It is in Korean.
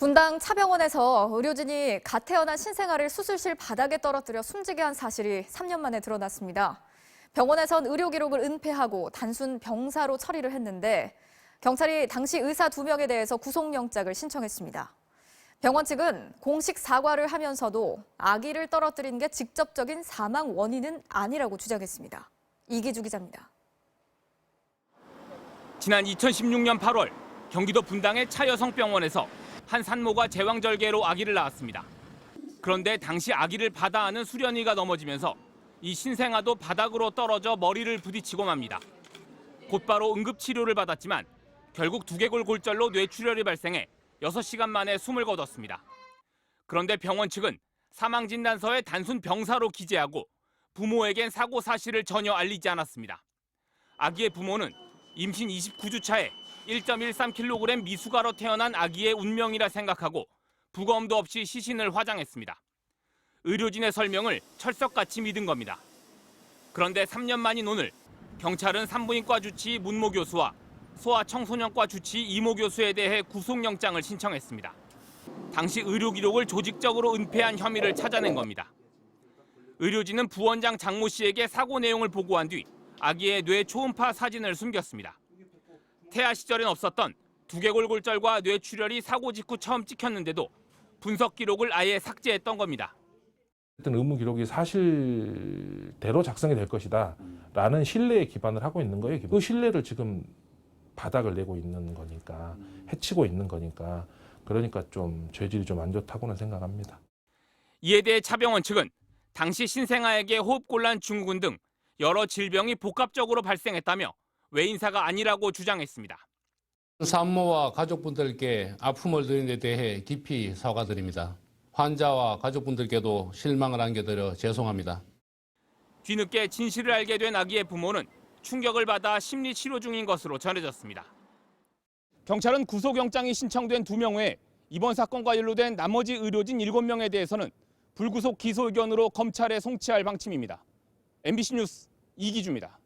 분당 차병원에서 의료진이 갓 태어난 신생아를 수술실 바닥에 떨어뜨려 숨지게 한 사실이 3년 만에 드러났습니다. 병원에선 의료 기록을 은폐하고 단순 병사로 처리를 했는데 경찰이 당시 의사 2명에 대해서 구속영장을 신청했습니다. 병원 측은 공식 사과를 하면서도 아기를 떨어뜨린 게 직접적인 사망 원인은 아니라고 주장했습니다. 이기주 기자입니다. 지난 2016년 8월 경기도 분당의 차여성병원에서 한 산모가 제왕절개로 아기를 낳았습니다. 그런데 당시 아기를 받아 안은 수련이가 넘어지면서 이 신생아도 바닥으로 떨어져 머리를 부딪히고 맙니다. 곧바로 응급치료를 받았지만 결국 두개골 골절로 뇌출혈이 발생해 6시간 만에 숨을 거뒀습니다. 그런데 병원 측은 사망진단서에 단순 병사로 기재하고 부모에겐 사고 사실을 전혀 알리지 않았습니다. 아기의 부모는 임신 29주 차에 1.13kg 미숙아로 태어난 아기의 운명이라 생각하고 부검도 없이 시신을 화장했습니다. 의료진의 설명을 철석같이 믿은 겁니다. 그런데 3년 만인 오늘 경찰은 산부인과 주치 문모 교수와 소아청소년과 주치 이모 교수에 대해 구속영장을 신청했습니다. 당시 의료 기록을 조직적으로 은폐한 혐의를 찾아낸 겁니다. 의료진은 부원장 장모 씨에게 사고 내용을 보고한 뒤 아기의 뇌 초음파 사진을 숨겼습니다. 태아 시절엔 없었던 두개골 골절과 뇌출혈이 사고 직후 처음 찍혔는데도 분석 기록을 아예 삭제했던 겁니다. 어떤 의무 기록이 사실대로 작성이 될 것이다 라는 신뢰에 기반을 하고 있는 거예요. 그 신뢰를 지금 바닥을 내고 있는 거니까, 해치고 있는 거니까, 그러니까 좀 죄질이 좀 안 좋다고는 생각합니다. 이에 대해 차병원 측은 당시 신생아에게 호흡곤란 증후군 등 여러 질병이 복합적으로 발생했다며 외인사가 아니라고 주장했습니다. 산모와 가족분들께 아픔을 드린 데 대해 깊이 사과드립니다. 환자와 가족분들께도 실망을 안겨드려 죄송합니다. 뒤늦게 진실을 알게 된 아기의 부모는 충격을 받아 심리치료 중인 것으로 전해졌습니다. 경찰은 구속영장이 신청된 2명 외에 이번 사건과 연루된 나머지 의료진 7명에 대해서는 불구속 기소 의견으로 검찰에 송치할 방침입니다. MBC 뉴스 이기주입니다.